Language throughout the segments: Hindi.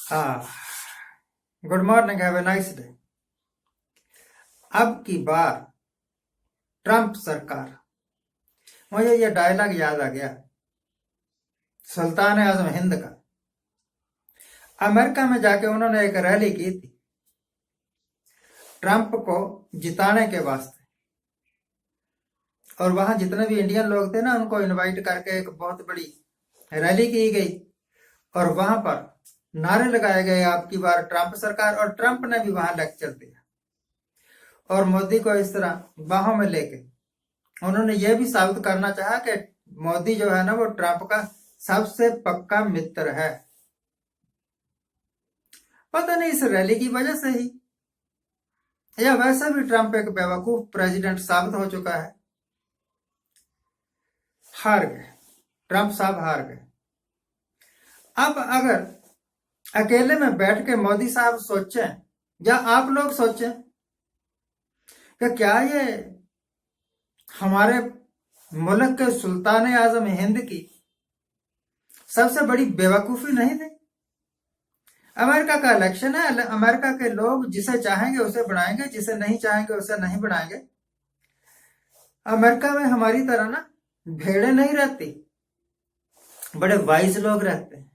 हाँ, good morning, have a nice day. अब की बार ट्रंप सरकार, मुझे ये डायलॉग याद आ गया सुल्तान आजम हिंद का। अमेरिका में जाके उन्होंने एक रैली की थी ट्रंप को जिताने के वास्ते, और वहां जितने भी इंडियन लोग थे ना, उनको इनवाइट करके एक बहुत बड़ी रैली की गई और वहां पर नारे लगाए गए आपकी बार ट्रंप सरकार, और ट्रंप ने भी वहां लेक्चर दिया और मोदी को इस तरह बाहों में लेके उन्होंने ये भी साबित करना चाहा कि मोदी जो है ना, वो ट्रंप का सबसे पक्का मित्र है। पता नहीं इस रैली की वजह से ही या वैसे भी ट्रंप एक बेवकूफ प्रेसिडेंट साबित हो चुका है। हार गए, ट्रंप साहब हार गए। अब अगर अकेले में बैठ के मोदी साहब सोचें या आप लोग सोचें कि क्या ये हमारे मुल्क के सुल्तान आजम हिंद की सबसे बड़ी बेवकूफी नहीं थी? अमेरिका का इलेक्शन है, अमेरिका के लोग जिसे चाहेंगे उसे बनाएंगे, जिसे नहीं चाहेंगे उसे नहीं बनाएंगे। अमेरिका में हमारी तरह ना भेड़े नहीं रहती, बड़े वाइज लोग रहते हैं,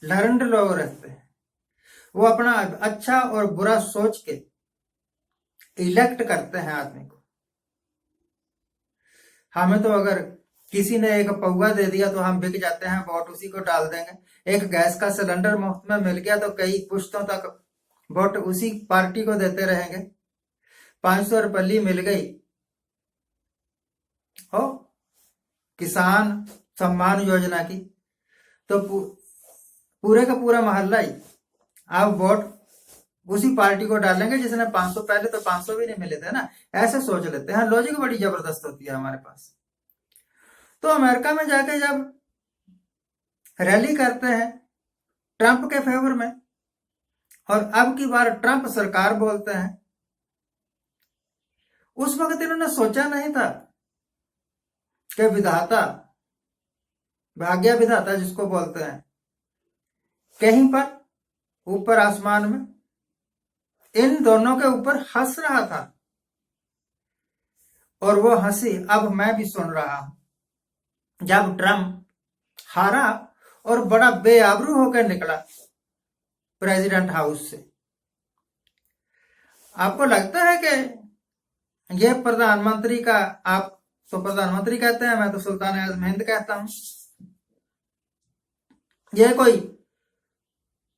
लर्नड लोग रहते हैं। वो अपना अच्छा और बुरा सोच के इलेक्ट करते हैं आदमी को। हमें तो अगर किसी ने एक पौवा दे दिया तो हम बिक जाते हैं, वोट उसी को डाल देंगे। एक गैस का सिलेंडर मुफ्त में मिल गया तो कई पुश्तों तक वोट उसी पार्टी को देते रहेंगे। 500 रुपये मिल गई हो किसान सम्मान योजना की, तो पूरे का पूरा मोहल्ला ही आप वोट उसी पार्टी को डालेंगे जिसने 500, पहले तो 500 भी नहीं मिले थे ना। ऐसे सोच लेते हैं, लॉजिक बड़ी जबरदस्त होती है हमारे पास। तो अमेरिका में जाके जब रैली करते हैं ट्रंप के फेवर में और अब की बार ट्रंप सरकार बोलते हैं, उस वक्त इन्होंने सोचा नहीं था कि विधाता, भाग्य विधाता जिसको बोलते हैं, कहीं पर ऊपर आसमान में इन दोनों के ऊपर हंस रहा था। और वो हंसी अब मैं भी सुन रहा हूं जब ट्रंप हारा और बड़ा बेआबरू होकर निकला प्रेसिडेंट हाउस से। आपको लगता है कि ये प्रधानमंत्री का, आप तो प्रधानमंत्री कहते हैं, मैं तो सुल्तान आजम हिंद कहता हूं, यह कोई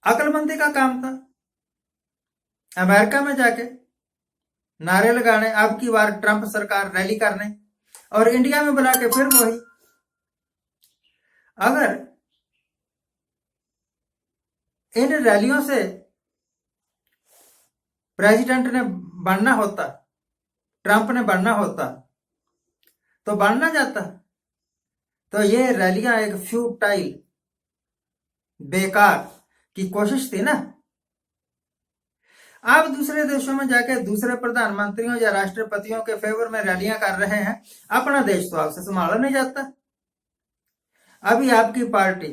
अक्लमंदी का काम था अमेरिका में जाके नारे लगाने, अब की बार ट्रंप सरकार रैली करने, और इंडिया में बुला के फिर वही। अगर इन रैलियों से प्रेसिडेंट ने बनना होता, ट्रंप ने बनना होता, तो बनना जाता। तो ये रैलियां एक फ्यूटाइल, बेकार की कोशिश थी ना। आप दूसरे देशों में जाके दूसरे प्रधानमंत्रियों या राष्ट्रपतियों के फेवर में रैलियां कर रहे हैं, अपना देश तो आपसे संभाला नहीं जाता। अभी आपकी पार्टी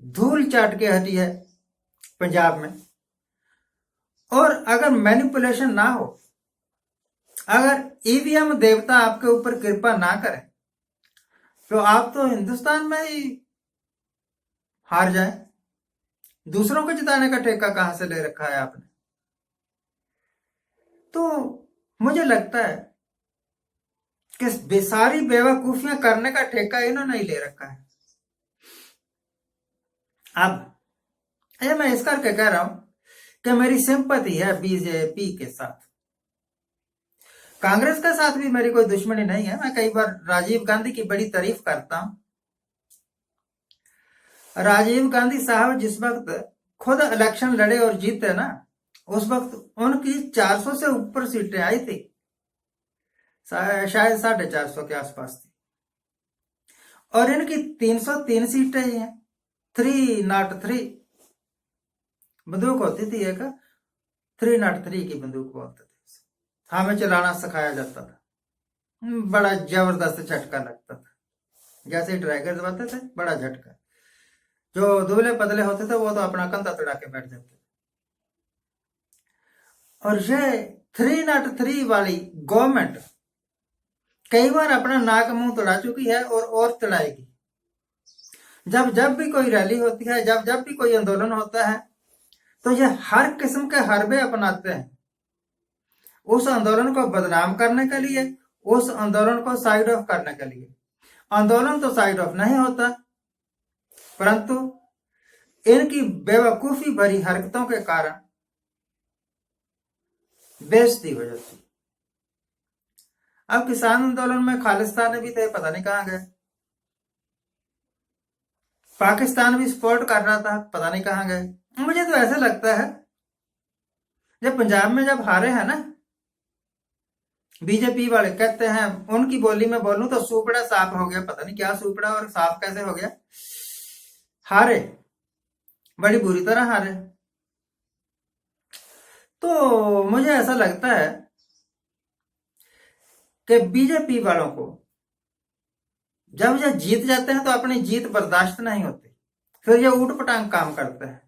धूल चाट के हटी है पंजाब में, और अगर मैनिपुलेशन ना हो, अगर ईवीएम देवता आपके ऊपर कृपा ना करे, तो आप तो हिंदुस्तान में ही हार जाए। दूसरों को जिताने का ठेका कहां से ले रखा है आपने? तो मुझे लगता है कि सारी बेवकूफियां करने का ठेका इन्होंने ही ले रखा है। अब ये मैं इस करके कह रहा हूं कि मेरी सिंपैथी है बीजेपी के साथ। कांग्रेस के साथ भी मेरी कोई दुश्मनी नहीं है। मैं कई बार राजीव गांधी की बड़ी तारीफ करता हूं। राजीव गांधी साहब जिस वक्त खुद इलेक्शन लड़े और जीते ना, उस वक्त उनकी 400 से ऊपर सीटें आई थी, शायद 450 के आसपास थी, और इनकी 303 सीटें ही हैं। 303 बंदूक होती थी एक, 303 की बंदूक बोलते थे। हमें चलाना सिखाया जाता था, बड़ा जबरदस्त झटका लगता था। जैसे ड्रैगन दबाते थे, बड़ा झटका। जो दुबले पतले होते थे वो तो अपना कंधा तड़ा के बैठ जाते। और ये 303 वाली गवर्नमेंट कई बार अपना नाक मुंह तोड़ा चुकी है और तड़ाएगी। जब जब भी कोई रैली होती है, जब जब भी कोई आंदोलन होता है, तो ये हर किस्म के हरबे अपनाते हैं उस आंदोलन को बदनाम करने के लिए, उस आंदोलन को साइड ऑफ करने के लिए। आंदोलन तो साइड ऑफ नहीं होता, परंतु इनकी बेवकूफी भरी हरकतों के कारण बेइज्जती हो जाती। अब किसान आंदोलन में खालिस्तानी भी थे, पता नहीं कहां गए। पाकिस्तान भी सपोर्ट कर रहा था, पता नहीं कहां गए। मुझे तो ऐसा लगता है जब पंजाब में जब हारे हैं ना बीजेपी वाले, कहते हैं उनकी बोली में बोलूं तो सुपड़ा साफ हो गया। पता नहीं क्या सुपड़ा और साफ कैसे हो गया। हारे, बड़ी बुरी तरह हारे। तो मुझे ऐसा लगता है कि बीजेपी वालों को जब ये जीत जाते हैं तो अपनी जीत बर्दाश्त नहीं होती, फिर ये ऊट पटांग काम करते हैं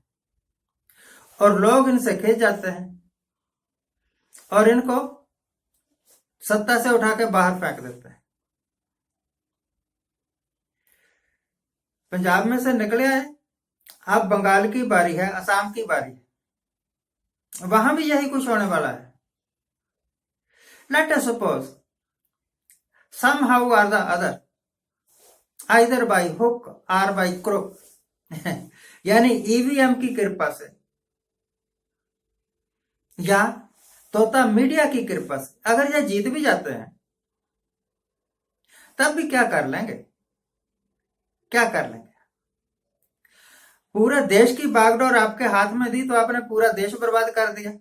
और लोग इनसे खींच जाते हैं और इनको सत्ता से उठा के बाहर फेंक देते हैं। पंजाब में से निकले आए, अब बंगाल की बारी है, असम की बारी है, वहां भी यही कुछ होने वाला है। Let us suppose somehow or the other, either by hook or by crook यानी ईवीएम की कृपा से या तोता मीडिया की कृपा से अगर ये जीत भी जाते हैं तब भी क्या कर लेंगे, क्या कर लेंगे। पूरे देश की बागडोर आपके हाथ में दी तो आपने पूरा देश बर्बाद कर दिया।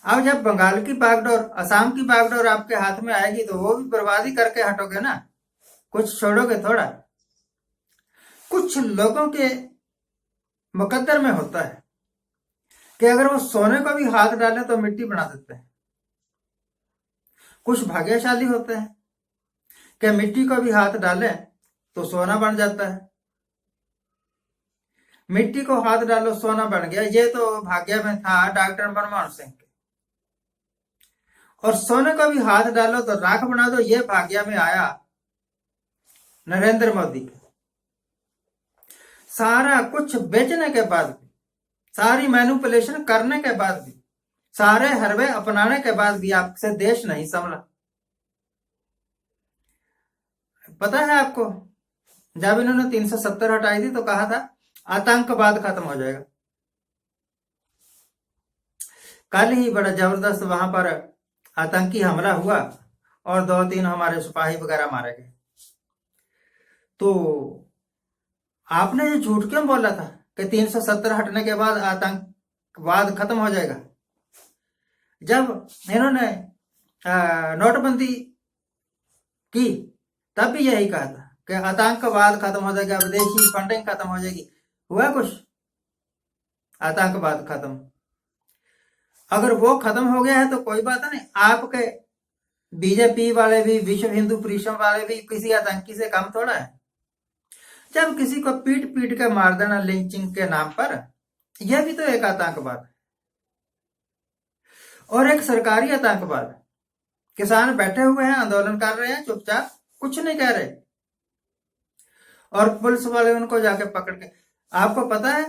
अब जब बंगाल की बागडोर, असम की बागडोर आपके हाथ में आएगी तो वो भी बर्बादी करके हटोगे ना, कुछ छोड़ोगे थोड़ा। कुछ लोगों के मुकद्दर में होता है कि अगर वो सोने को भी हाथ डाले तो मिट्टी बना देते हैं। कुछ भाग्यशाली होते हैं कि मिट्टी को भी हाथ डाले तो सोना बन जाता है। मिट्टी को हाथ डालो सोना बन गया, ये तो भाग्य में था डॉक्टर मनमोहन सिंह के। और सोने को भी हाथ डालो तो राख बना दो, ये भाग्य में आया नरेंद्र मोदी के। सारा कुछ बेचने के बाद भी, सारी मैनिपुलेशन करने के बाद भी, सारे हरबे अपनाने के बाद भी आपसे देश नहीं संभला। पता है आपको, जब इन्होंने 370 हटाई थी तो कहा था आतंकवाद खत्म हो जाएगा। कल ही बड़ा जबरदस्त वहां पर आतंकी हमला हुआ और 2-3 हमारे सिपाही वगैरह मारे गए। तो आपने ये झूठ क्यों बोला था कि 370 हटने के बाद आतंकवाद खत्म हो जाएगा? जब इन्होंने नोटबंदी की तब भी यही कहा था कि आतंकवाद खत्म हो जाएगा, विदेशी फंडिंग खत्म हो जाएगी। हुआ कुछ? आतंकवाद खत्म। अगर वो खत्म हो गया है तो कोई बात नहीं, आपके बीजेपी वाले भी, विश्व हिंदू परिषद वाले भी किसी आतंकी से कम थोड़ा है। जब किसी को पीट पीट के मार देना लिंचिंग के नाम पर, यह भी तो एक आतंकवाद है और एक सरकारी आतंकवाद। किसान बैठे हुए हैं, आंदोलन कर रहे हैं, चुपचाप कुछ नहीं कह रहे और पुलिस वाले उनको जाके पकड़ के। आपको पता है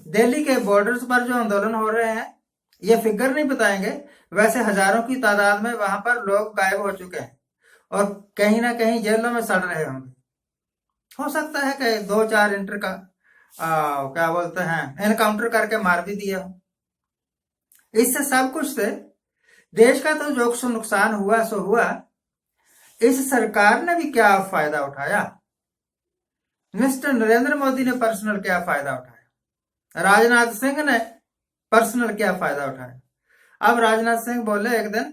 दिल्ली के बॉर्डर्स पर जो आंदोलन हो रहे हैं, ये फिगर नहीं बताएंगे, वैसे हजारों की तादाद में वहां पर लोग गायब हो चुके हैं और कहीं ना कहीं जेलों में सड़ रहे होंगे। हो सकता है कि 2-4 इंटर का क्या बोलते हैं एनकाउंटर करके मार भी दिया हो। इससे सब कुछ से देश का तो जो नुकसान हुआ सो हुआ, इस सरकार ने भी क्या फायदा उठाया? मिस्टर नरेंद्र मोदी ने पर्सनल क्या फायदा उठाया? राजनाथ सिंह ने पर्सनल क्या फायदा उठाया? अब राजनाथ सिंह बोले एक दिन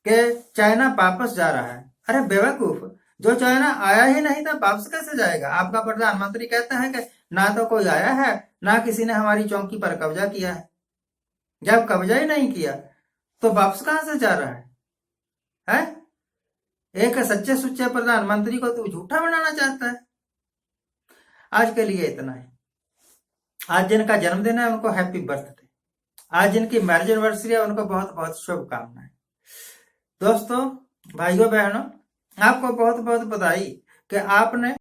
कि चाइना वापस जा रहा है। अरे बेवकूफ, जो चाइना आया ही नहीं था वापस कैसे जाएगा? आपका प्रधानमंत्री कहता है कि ना तो कोई आया है, ना किसी ने हमारी चौकी पर कब्जा किया है। जब कब्जा ही नहीं किया तो वापस कहां से जा रहा है? एक सच्चे सुच्चे प्रधानमंत्री को तू झूठा बनाना चाहता है। आज के लिए इतना है। आज जिनका जन्मदिन है उनको हैप्पी बर्थडे, आज जिनकी मैरिज एनिवर्सरी है उनको बहुत बहुत शुभकामनाएं। दोस्तों, भाइयों बहनों, आपको बहुत बहुत बधाई कि आपने